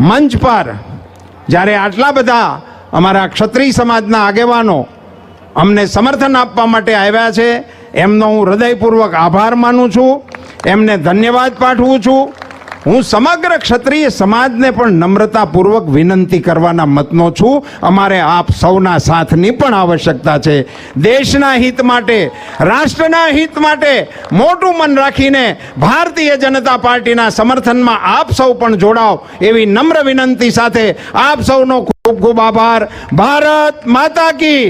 મંચ પર જ્યારે આટલા બધા અમારા ક્ષત્રિય સમાજના આગેવાનો અમને સમર્થન આપવા માટે આવ્યા છે, એમનો હું હૃદયપૂર્વક આભાર માનું છું, એમને ધન્યવાદ પાઠવું છું. હું સમગ્ર ક્ષત્રિય સમાજને પણ નમ્રતાપૂર્વક વિનંતી કરવાના મતનો છું. અમારે આપ સૌના સાથની પણ આવશ્યકતા છે. દેશના હિત માટે, રાષ્ટ્રના હિત માટે મોટું મન રાખીને ભારતીય જનતા પાર્ટીના સમર્થનમાં આપ સૌ પણ જોડાઓ એવી નમ્ર વિનંતી સાથે આપ સૌનો ખૂબ ખૂબ આભાર. ભારત માતા કી.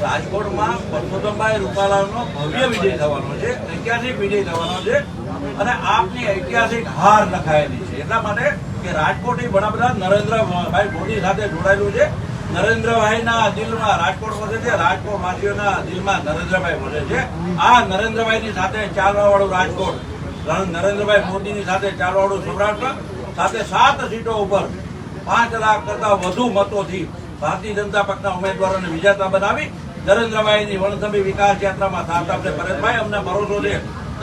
રાજકોટમાં પરસોત્તમભાઈ રૂપાલાનો ભવ્ય વિજય થવાનો છે, ઐતિહાસિક વિજય થવાનો છે અને આપની ઐતિહાસિક હાર લખાયેલી છે. એટલા માટે કે રાજકોટ એ વડાપ્રધાન નરેન્દ્રભાઈ મોદી સાથે જોડાયેલું છે. નરેન્દ્રભાઈના દિલમાં રાજકોટ વસે છે, રાજકોટ વાસીઓના દિલમાં નરેન્દ્રભાઈ વસે છે. આ નરેન્દ્રભાઈની સાથે ચાલવા વાળું રાજકોટ, નરેન્દ્રભાઈ મોદીની સાથે ચાલવા વાળું સૌરાષ્ટ્ર સાથે 7 સીટો ઉપર 5 લાખ કરતા વધુ મતોથી ભારતીય જનતા પક્ષના ઉમેદવારોને વિજેતા બનાવી નરેન્દ્રભાઈની વણથંભી વિકાસ યાત્રામાં સાથ આપશે. પરેશભાઈ, અમને ભરોસો છે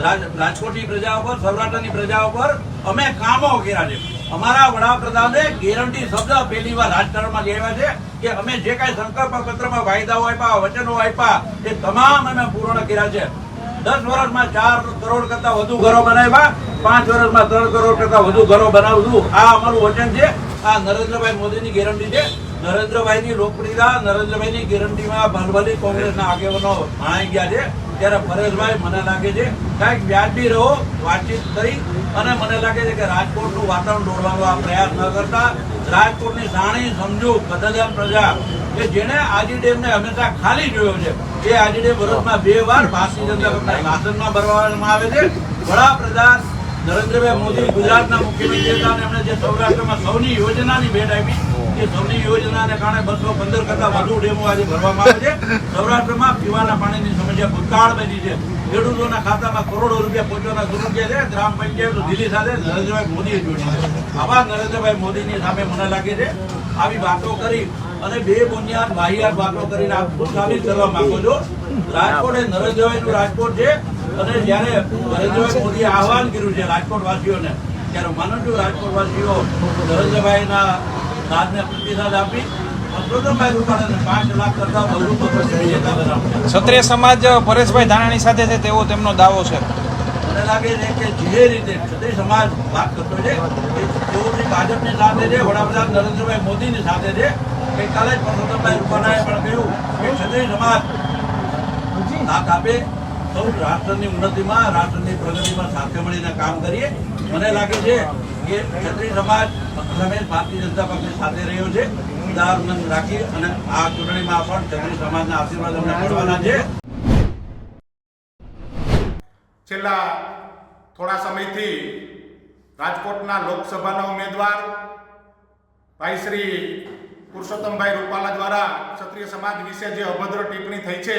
રાજકોટની પ્રજા ઉપર, સૌરાષ્ટ્રની પ્રજા ઉપર અમે કામો કર્યા છે. અમારા વડાપ્રધાને ગેરંટી શબ્દ પહેલી વાર રાજકારણમાં લેવા છે કે અમે જે કાંઈ સંકલ્પ પત્રમાં વાયદાઓ આપ્યા, વચનો આપ્યા એ તમામ અમે પૂર્ણ કર્યા છે. 10 વર્ષમાં 4 કરોડ કરતા વધુ ઘરો બનાવ્યા, 5 વર્ષમાં 3 કરોડ કરતા વધુ ઘરો બનાવશું. આ અમારું વચન છે. આ નરેન્દ્રભાઈ મોદીની ગેરંટી છે. નરેન્દ્રભાઈની લોકપ્રિયતા, નરેન્દ્રભાઈની ગેરંટીમાં ભલભલી કોંગ્રેસના આગેવાનો ભણાઈ ગયા છે. ત્યારે પરેશભાઈ, મને લાગે છે કાંઈક વ્યાજબી રહો, વાતચીત કરી અને મને લાગે છે કે રાજકોટનું વાતાવરણ દોડવાનો આ પ્રયાસ ન કરતા રાજકોટની જાણી સમજુ કદરદાન પ્રજા કે જેને આજી ડેમને હંમેશા ખાલી જોયો છે, એ આજી ડેમ વર્ષમાં 2 વાર ભારતીય જનતા પક્ષના શાસનમાં ભરવામાં આવે છે. વડાપ્રધાન નરેન્દ્રભાઈ મોદી ગુજરાતના મુખ્યમંત્રી હતા અને એમણે જે સૌરાષ્ટ્રમાં સૌની યોજનાની ભેટ આપી, એ સૌની યોજનાને કારણે 215 કરતા વધુ ડેમો આજે ભરવામાં આવે છે. સૌરાષ્ટ્રમાં પીવાના પાણીની સમસ્યા ભૂતકાળ બની છે. ખેડૂતોના ખાતામાં કરોડો રૂપિયા પહોંચવાના શરૂ છે. ગ્રામ પંચાયતો દિલ્હી સાથે નરેન્દ્રભાઈ મોદીએ જોડી છે. આવા નરેન્દ્રભાઈ મોદીની સામે મને લાગે છે આવી વાતો કરી અને બેબુનિયાદ વાહિયાત વાતો કરીને આપ સાબિત કરવા માંગો છો. રાજકોટ એ નરેન્દ્રભાઈનું રાજકોટ છે અને જ્યારે નરેન્દ્રભાઈ મોદીએ આહવાન કર્યું છે રાજકોટ વાસીઓને, ત્યારે માનું છું રાજકોટ વાસીઓ નરેન્દ્રભાઈના સાધને પ્રતિસાદ આપી ક્ષત્રિય સમાજ પરેશભાઈ ધાનાણી સાથે છે તેવો તેમનો દાવો છે. મને લાગે છે કે જે રીતે ક્ષત્રિય સમાજ વાત કરતો છે તેઓની ભાજપની સાથે છે, વડાપ્રધાન નરેન્દ્રભાઈ મોદીની સાથે છે. ગઈકાલે જ પરસોત્તમભાઈ રૂપાલાએ પણ કહ્યું કે ક્ષત્રિય સમાજ સાથ આપે, સૌ રાષ્ટ્રની ઉન્નતિમાં, રાષ્ટ્રની પ્રગતિમાં સાથે મળીને કામ કરીએ. મને લાગે છે કે ક્ષત્રિય સમાજ હંમેશા ભારતીય જનતા પક્ષની સાથે રહ્યો છે. ઉદાહરણ રાખી અને આ ચૂંટણીમાં પણ ક્ષત્રિય સમાજના આશીર્વાદ અમને મળવાના છે. છેલ્લા થોડા સમયથી રાજકોટના લોકસભાના ઉમેદવાર ભાઈ શ્રી પુરુષોત્તમભાઈ રૂપાલા દ્વારા ક્ષત્રિય સમાજ વિશે જે અભદ્ર ટિપ્પણી થઈ છે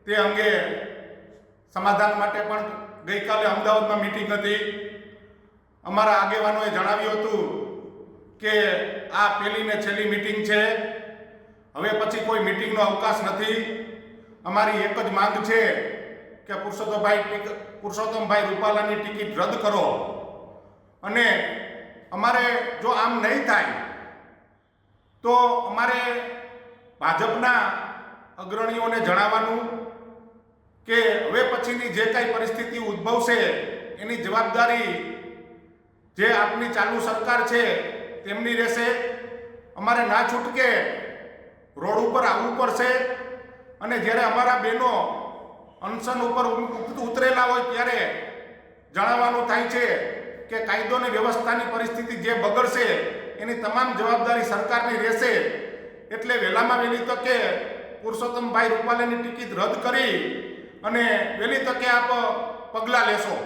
તે અંગે સમાધાન માટે પણ ગઈકાલે અમદાવાદમાં મિટિંગ હતી. અમારા આગેવાનોએ જણાવ્યું હતું કે આ પહેલી ને છેલ્લી મિટિંગ છે, હવે પછી કોઈ મિટિંગનો અવકાશ નથી. અમારી એક જ માંગ છે કે પુરુષોત્તમભાઈ રૂપાલાની ટિકિટ રદ કરો અને અમારે જો આમ નહીં થાય તો અમારે ભાજપના અગ્રણીઓને જણાવવાનું કે હવે પછીની જે કાંઈ પરિસ્થિતિ ઉદ્ભવશે એની જવાબદારી જે આપની ચાલુ સરકાર છે તેમની રહેશે. અમારે ના છૂટકે રોડ ઉપર આવવું પડશે અને જ્યારે અમારા બહેનો અનશન ઉપર ઉતરેલા હોય ત્યારે જણાવવાનું થાય છે કે કાયદો અને વ્યવસ્થાની પરિસ્થિતિ જે બગડશે એની તમામ જવાબદારી સરકારની રહેશે. એટલે વહેલામાં વહેલી તકે પુરુષોત્તમભાઈ રૂપાલાની ટિકિટ રદ કરી અને વહેલી તકે આપ પગલાં લેશો.